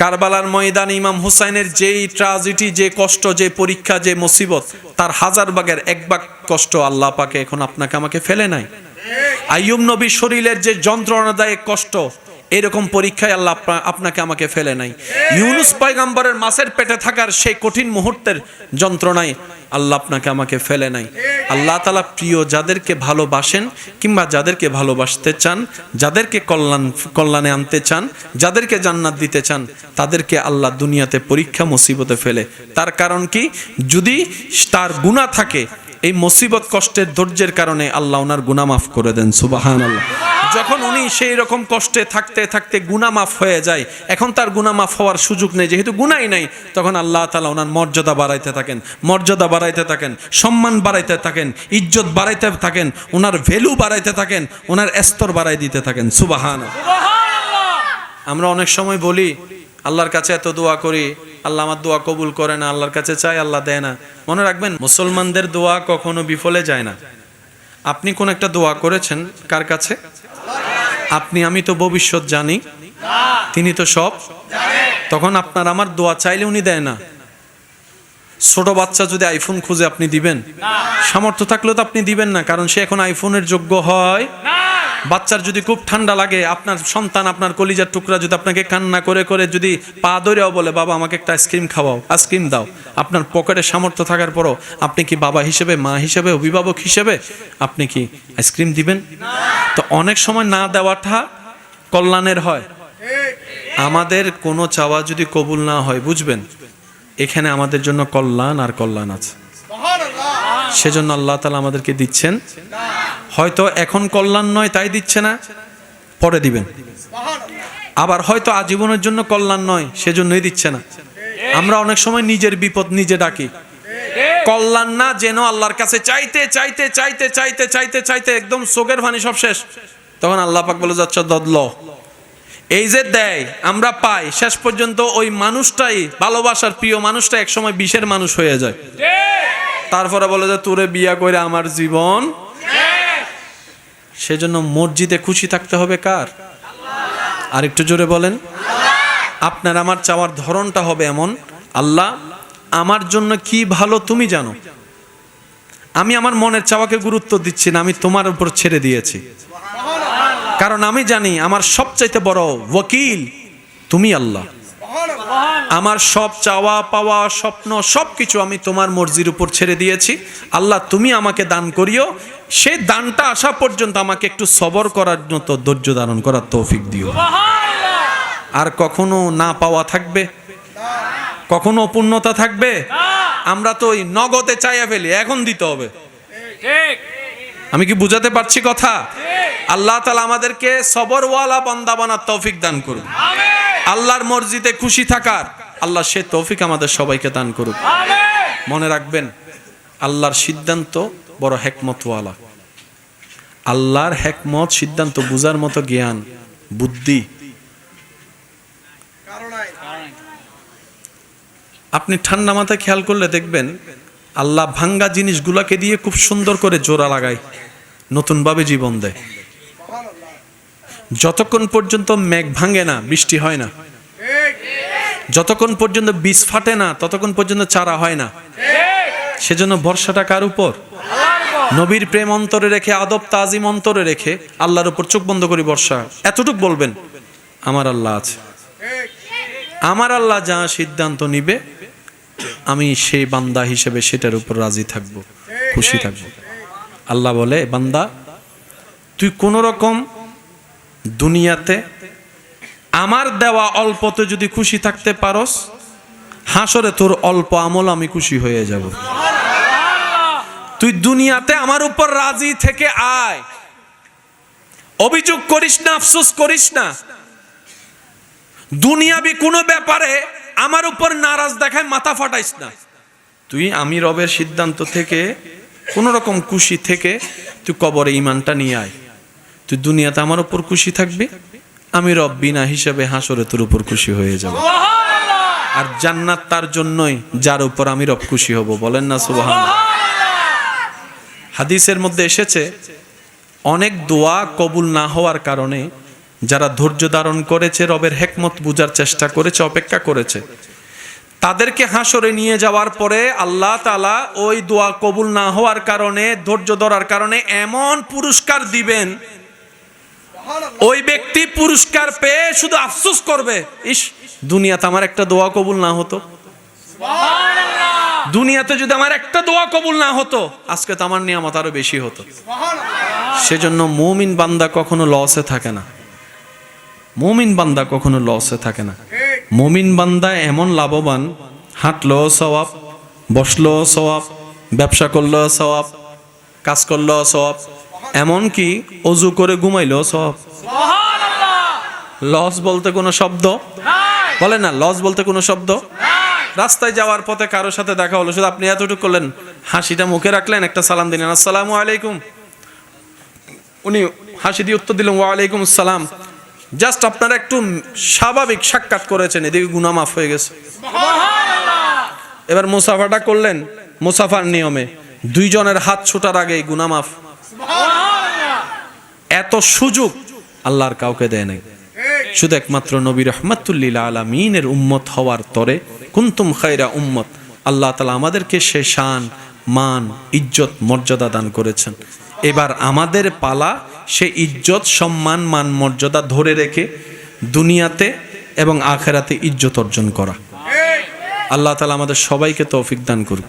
কারবালার ময়দানে ইমাম হুসাইনের যেই ট্র্যাজেডি, যে কষ্ট, যে পরীক্ষা, যে মুসিবত, তার হাজার ভাগের এক ভাগ কষ্ট আল্লাহ পাকে এখন আপনাকে আমাকে ফেলে নাই। আইয়ুব নবীর শরীরের যে যন্ত্রণাদায়ক কষ্ট, এরকম পরীক্ষায় আল্লাহ আপনাকে আমাকে ফেলে নাই। ইউনুস পয়গম্বরের মাছের পেটে থাকার সেই কঠিন মুহূর্তের যন্ত্রণায় আল্লাহ আপনাকে আমাকে ফেলে নাই। আল্লাহ তাআলা প্রিয় যাদেরকে ভালোবাসেন কিংবা যাদেরকে ভালোবাসতে চান, যাদেরকে কল্যাণে আনতে চান, যাদেরকে জান্নাত দিতে চান, তাদেরকে আল্লাহ দুনিয়াতে পরীক্ষা মুসিবতে ফেলে। তার কারণ কি? যদি তার গুনাহ থাকে, এই মুসিবত কষ্টের ধৈর্যের কারণে আল্লাহ ওনার গুনাহ মাফ করে দেন। সুবহানাল্লাহ। যখন উনি সেই রকম কষ্টে থাকতে থাকতে গুনাহ মাফ হয়ে যায়, এখন তার গুনাহ মাফ হওয়ার সুযোগ নেই, যেহেতু গুনাহই নাই, তখন আল্লাহ তাআলা ওনার মর্যাদা বাড়াইতে থাকেন, মর্যাদা বাড়াইতে থাকেন, সম্মান বাড়াইতে থাকেন, ইজ্জত বাড়াইতে থাকেন, ওনার ভ্যালু বাড়াইতে থাকেন, ওনার স্তর বাড়াই দিতে থাকেন। সুবহানাল্লাহ। আমরা অনেক সময় বলি আল্লাহর কাছে এত দোয়া করি, আল্লাহ আমার দোয়া কবুল করে না, আল্লাহর কাছে চাই আল্লাহ দেয় না। মনে রাখবেন, মুসলমানদের দোয়া কখনো বিফলে যায় না। আপনি কোন একটা দোয়া করেছেন কার কাছে? আপনি আমি তো ভবিষ্যৎ জানি, তিনি তো সব জানেন। তখন আপনার আমার দোয়া চাইলে উনি দেয় না। ছোট বাচ্চা যদি আইফোন খুঁজে, আপনি দিবেন? সামর্থ্য থাকলেও তো আপনি দিবেন না, কারণ সে এখন আইফোনের যোগ্য হয় না। বাচ্চার যদি খুব ঠান্ডা লাগে, আপনার সন্তান, আপনার কলিজার টুকরা যদি আপনাকে কান্না করে করে যদি পা ধরেও বলে বাবা আমাকে একটা আইসক্রিম খাওয়াও, আইসক্রিম দাও, আপনার পকেটে সামর্থ্য থাকার পরও আপনি কি বাবা হিসেবে, মা হিসেবে, অভিভাবক হিসেবে আপনি কি আইসক্রিম দিবেন? তো অনেক সময় না দেওয়াটা কল্যাণের হয়। আমাদের কোনো চাওয়া যদি কবুল না হয়, বুঝবেন এখানে আমাদের জন্য কল্যাণ আর কল্যাণ আছে। সেজন্য আল্লাহ তাআলা আমাদেরকে দিচ্ছেন। হয়তো এখন কল্যাণ নয় তাই দিচ্ছে না, পরে দিবেন। আবার হয়তো আজীবনের জন্য কল্যাণ নয়, সেজন্যই দিচ্ছে না। আমরা অনেক সময় নিজের বিপদ নিজে ডাকি, কল্যাণ না যেন আল্লাহর কাছে চাইতে চাইতে চাইতে চাইতে চাইতে চাইতে একদম চোখের পানি সব শেষ, তখন আল্লাহ পাক বলে যাচ্ছে দদল। এই যে দেয় আমরা পাই, শেষ পর্যন্ত ওই মানুষটাই, ভালোবাসার প্রিয় মানুষটা একসময় বিষের মানুষ হয়ে যায়। তারপরে বলে যে তোরে বিয়া করে আমার জীবন। সেজন্য মসজিদে খুশি থাকতে হবে কার? আর একটু জোরে বলেন। আপনার আমার চাওয়ার ধরনটা হবে এমন, আল্লাহ আমার জন্য কি ভালো তুমি জানো, আমি আমার মনের চাওয়াকে গুরুত্ব দিচ্ছি না, আমি তোমার উপর ছেড়ে দিয়েছি। কারণ আমি জানি আমার সবচাইতে বড় ওয়াকিল তুমি আল্লাহ। আমার সব চাওয়া পাওয়া, স্বপ্ন, সবকিছু আমি তোমার মর্জির উপর ছেড়ে দিয়েছি। আল্লাহ তুমি আমাকে দান করিও, সেই দানটা আসা পর্যন্ত আমাকে একটু সবর করার মতো ধৈর্য ধারণ করার তৌফিক দিও। আর কখনো না পাওয়া থাকবে, কখনো অপূর্ণতা থাকবে। আমরা তো ওই নগদে চাইয়া ফেলি, এখন দিতে হবে। আমি কি বুঝাতে পারছি কথা? আল্লাহ তাআলা আমাদেরকে সবরওয়ালা বান্দা বানার তৌফিক দান করুন। আল্লাহর মর্জিতে খুশি থাকার আল্লাহ সে তৌফিক আমাদের সবাইকে দান করুন। মনে রাখবেন, আল্লাহর সিদ্ধান্ত বড় হেকমতওয়ালা। আল্লাহর হেকমত, সিদ্ধান্ত বুঝার মতো জ্ঞান, বুদ্ধি আপনি ঠান্ডা মাথায় খেয়াল করলে দেখবেন, আল্লাহ ভাঙ্গা জিনিসগুলোকে দিয়ে খুব সুন্দর করে জোড়া লাগায়, নতুনভাবে জীবন দেয়। যতক্ষণ পর্যন্ত মেঘ ভাঙে না, বৃষ্টি হয় না। যতক্ষণ পর্যন্ত বীজ ফাটে না, ততক্ষণ পর্যন্ত চারা হয় না। সেজন্য ভরসাটা কার উপর? নবীর প্রেম অন্তরে রেখে, আদব তাজিম অন্তরে রেখে আল্লাহর উপর চোখ বন্ধ করে ভরসা। এতটুক বলবেন, আমার আল্লাহ আছে, আমার আল্লাহ যা সিদ্ধান্ত নিবে আমি সেই বান্দা হিসেবে সেটার উপর রাজি থাকব, খুশি থাকব। আল্লাহ বলে, বান্দা তুই কোন রকম দুনিয়াতে আমার দেওয়া অল্পতে যদি খুশি থাকতে পারস, হাসরে তোর অল্প আমল আমি খুশি হয়ে যাব। তুই দুনিয়াতে আমার উপর রাজি থেকে আয়, অভিযোগ করিস না, আফসোস করিস না। দুনিয়াবি কোনো ব্যাপারে আমার উপর নারাজ দেখায় মাথা ফাটাইস না। তুই আমি রবের সিদ্ধান্ত থেকে কোন রকম খুশি থেকে তুই কবরে ঈমানটা নিয়ে আয়। তুই দুনিয়াতে আমার উপর খুশি থাকবি, আমি রব বিনা হিসাবে হাসরে তোর উপর খুশি হয়ে যাব। আর জান্নাত তার জন্যই যার উপর আমি রব খুশি হব। বলেন না সুবহানাল্লাহ। হাদিসের মধ্যে এসেছে অনেক দোয়া কবুল না হওয়ার কারণে যারা ধৈর্য ধারণ করেছে, রবের হিকমত বুঝার চেষ্টা করেছে, অপেক্ষা করেছে, তাদেরকে হাসরে নিয়ে যাওয়ার পরে আল্লাহ তাআলা ওই দোয়া কবুল না হওয়ার কারণে, ধৈর্য ধরার কারণে এমন পুরস্কার দিবেন, ওই ব্যক্তি পুরস্কার পেয়ে শুধু আফসোস করবে, ইস দুনিয়াতে আমার একটা দোয়া কবুল না হতো, দুনিয়াতে যদি আমার একটা দোয়া কবুল না হতো, আজকে তো আমার নিয়ামত আরো বেশি হতো। সেজন্য মুমিন বান্দা কখনো লসে থাকে না, মুমিন বান্দা কখনো লসে থাকে না। মুমিন বান্দা এমন লাভবান, হাঁটলো সওয়াব, বসলো সওয়াব, ব্যবসা করলো সওয়াব, কাজ করলো সওয়াব, এমনকি অজু করে ঘুমাইলো সওয়াব। লস বলতে কোনো শব্দ বলে না, লস বলতে কোনো শব্দ। রাস্তায় যাওয়ার পথে কারোর সাথে দেখা হলো, শুধু আপনি এতটুকু করলেন, হাসিটা মুখে রাখলেন, একটা সালাম দিলেন, আসসালামু আলাইকুম, উনি হাসি দিয়ে উত্তর দিলেন ওয়ালাইকুম আসসালাম। জাস্ট আপনারা একটু স্বাভাবিক সাক্ষাৎ করেছেন, এদিকে গুনাহ মাফ হয়ে গেছে। এবার মুসাফাটা করলেন মুসাফার নিয়মে, দুইজনের হাত ছোটার আগেই গুনাহ মাফ। এত সুযোগ আল্লাহর কাউকে দেয় নাই, শুধু একমাত্র নবী রাহমাতুল লিল আলামিনের উম্মত হওয়ার তরে কুনতুম খায়রা উম্মত, আল্লাহ তাআলা আমাদেরকে সে শান, মান, ইজ্জত, মর্যাদা দান করেছেন। এবার আমাদের পালা সে ইজ্জত, সম্মান, মান, মর্যাদা ধরে রেখে দুনিয়াতে এবং আখিরাতে ইজ্জত অর্জন করা। আল্লাহ তাআলা আমাদের সবাইকে তৌফিক দান করুন।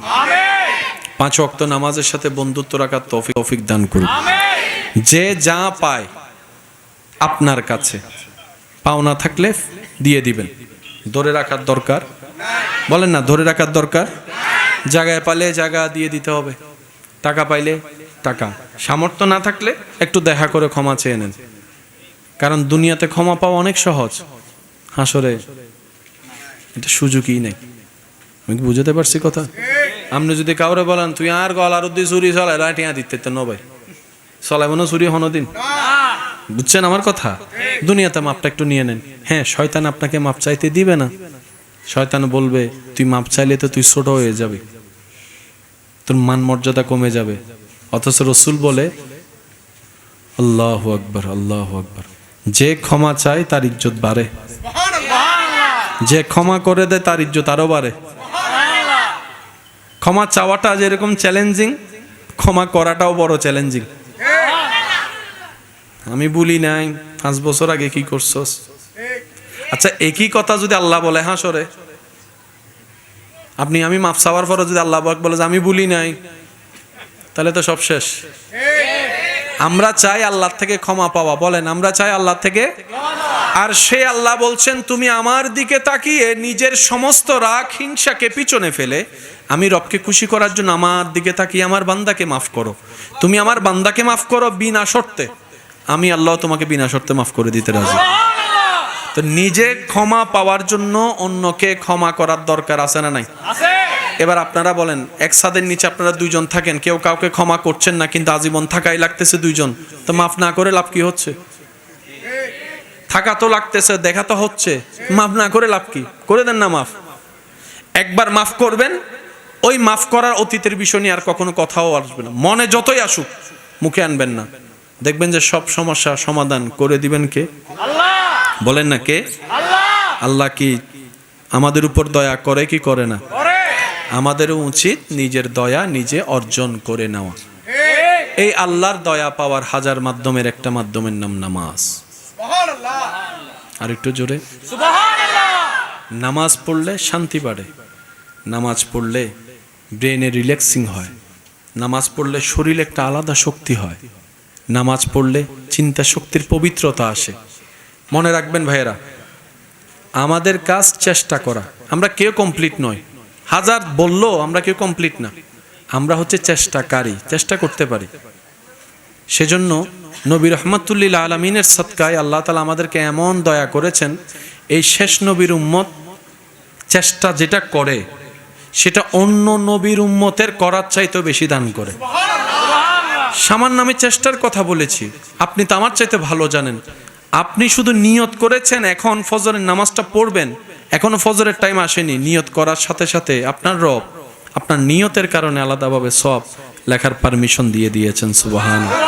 পাঁচ ওয়াক্ত নামাজের সাথে বন্ধুত্ব রাখার তৌফিক দান করুন। যে যা পায় আপনার কাছে পাওনা থাকলে দিয়ে দিবেন, ধরে রাখার দরকার, বলেন না ধরে রাখার দরকার। জায়গায় পাইলে জায়গা দিয়ে দিতে হবে, টাকা পাইলে টাকা, সামর্থ্য না থাকলে একটু দেখা করে ক্ষমা চেয়ে নেন। কারণ দুনিয়াতে ক্ষমা পাওয়া অনেক সহজ, হাসরে এটা সুযোগই নেই। আমি কি বুঝতে পারছি কথা? আপনি যদি কাউরে বলেন তুই আর গলার উদ্দি চুরি চলাই রাটিয়া দিতে তো নবাই চলাইব না চুরি হনদিন, বুঝছেন আমার কথা? দুনিয়াতে মাপটা একটু নিয়ে নেন। হ্যাঁ, শয়তান আপনাকে মাপ চাইতে দিবে না, শয়তান বলবে তুই মাপ চাইলে তো তুই ছোট হয়ে যাবে, তোর মান মর্যাদা কমে যাবে। অথচ রসুল বলে আল্লাহু আকবার, আল্লাহু আকবার, যে ক্ষমা চায় তার ইজ্জত বাড়ে, যে ক্ষমা করে দেয় তার ইজ্জত আরো বাড়ে। ক্ষমা চাওয়াটা যেরকম চ্যালেঞ্জিং, ক্ষমা করাটাও বড় চ্যালেঞ্জিং। আমি বলি নাই 5 বছর আগে কি করছস, আচ্ছা একই কথা যদি আল্লাহ বলে হাসরে, আপনি আমি মাফ চাওয়ার পরে যদি আল্লাহ বলে যে আমি বলি নাই, তাহলে তো সব শেষ। আমরা চাই আল্লাহর থেকে ক্ষমা পাওয়া, বলেন আমরা চাই আল্লাহ থেকে। আর সে আল্লাহ বলছেন তুমি আমার দিকে তাকিয়ে নিজের সমস্ত রাগ হিংসাকে পিছনে ফেলে আমি রবকে খুশি করার জন্য আমার দিকে তাকিয়ে আমার বান্দাকে মাফ করো। তুমি আমার বান্দাকে মাফ করো বিনা শর্তে, আমি আল্লাহ তোমাকে বিনা শর্তে মাফ করে দিতে রাজি। তো নিজে ক্ষমা পাওয়ার জন্য অন্যকে ক্ষমা করার দরকার আছে না নাই? এবার আপনারা বলেন, এক ছাদের নিচে আপনারা দুইজন থাকেন, কেউ কাউকে ক্ষমা করছেন না, কিন্তু আজীবন থাকাই লাগতেছে দুইজন, তো মাফ না করে লাভ কি হচ্ছে? থাকা তো লাগতেছে, দেখা তো হচ্ছে, মাফ না করে লাভ কি? করে দেন না মাফ। একবার মাফ করবেন, ওই মাফ করার অতীতের বিষয় নিয়ে আর কখনো কথাও আসবে না, মনে যতই আসুক মুখে আনবেন না। দেখবেন যে সব সমস্যা সমাধান করে দিবেন কে? আল্লাহ। বলেন না কে? আল্লাহ। আল্লাহ কি আমাদের উপর দয়া করে কি করে না? আমাদেরও উচিত নিজের দয়া নিজে অর্জন করে নেওয়া। এই আল্লাহর দয়া পাওয়ার হাজার মাধ্যমের একটা মাধ্যমের নাম নামাজ। আর একটু জোরে সুবহানাল্লাহ। নামাজ পড়লে শান্তি বাড়ে, নামাজ পড়লে ব্রেনে রিল্যাক্সিং হয়, নামাজ পড়লে শরীরে একটা আলাদা শক্তি হয়, নামাজ পড়লে চিন্তা শক্তির পবিত্রতা আসে। মনে রাখবেন ভাইয়েরা, আমাদের কাজ চেষ্টা করা। আমরা কেউ কমপ্লিট নয়, হাজার বললেও আমরা কেউ কমপ্লিট না, আমরা হচ্ছে চেষ্টাকারী, চেষ্টা করতে পারি। সেজন্য নবী রহমাতুল্লিল আলমিনের সদকায় আল্লাহ তাআলা আমাদেরকে এমন দয়া করেছেন, এই শেষ নবীর উম্মত চেষ্টা যেটা করে সেটা অন্য নবীর উম্মতের করার চাইতেও বেশি দান করে। সামান্য আমি চেষ্টার কথা বলেছি, আপনি তো আমার চাইতে ভালো জানেন। আপনি শুধু নিয়ত করেছেন এখন ফজরের নামাজটা পড়বেন, এখনো ফজরের টাইম আসেনি, নিয়ত করার সাথে সাথে আপনার রব আপনার নিয়তের কারণে আলাদাভাবে সব লেখার পারমিশন দিয়ে দিয়েছেন। সুবহানাল্লাহ।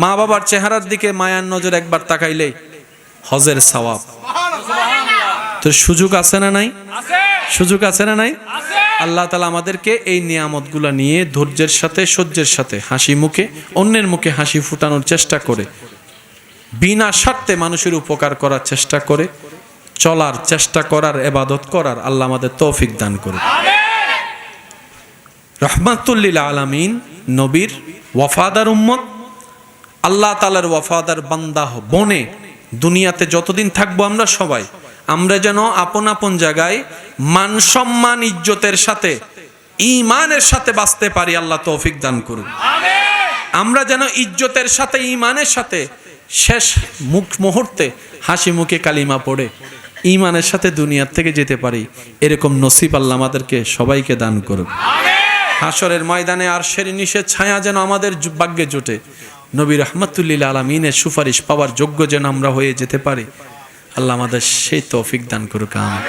মা বাবার চেহারার দিকে মায়ার নজর একবার তাকাইলেই হজের সওয়াব। তো সুযোগ আছে না নাই? সুযোগ আছে না নাই? আল্লাহ তাআলা আমাদেরকে এই নিয়ামতগুলো নিয়ে ধৈর্যের সাথে সহ্যের সাথে হাসি মুখে অন্যের মুখে হাসি ফুটানোর চেষ্টা করে, বিনা স্বার্থে মানুষের উপকার করার চেষ্টা করে চলার চেষ্টা করার, ইবাদত করার আল্লাহ আমাদের তৌফিক দান করুন। রহমাতুল্লিল আলামিন নবীর ওয়াফাদার উম্মত, আল্লাহ তাআলার ওয়াফাদার বান্দা বনে দুনিয়াতে যতদিন থাকবো আমরা সবাই, আমরা যেন আপন আপন জায়গায় মান সম্মান ইজ্জতের সাথে ঈমানের সাথে বাঁচতে পারি, আল্লাহ তৌফিক দান করুন। আমরা যেন ইজ্জতের সাথে ঈমানের সাথে শেষ মুহূর্তে হাসি মুখে কালিমা পড়ে ঈমানের সাথে দুনিয়ার থেকে যেতে পারি, এরকম নসিব আল্লাহ আমাদেরকে সবাইকে দান করুন। হাসরের ময়দানে আরশের নিচে ছায়া যেন আমাদের ভাগ্যে জোটে, নবী রহমাতুল্লিল আলামিনের সুপারিশ পাওয়ার যোগ্য যেন আমরা হয়ে যেতে পারি, আল্লাহ আমাদের সেই তৌফিক দান করুক। আমিন।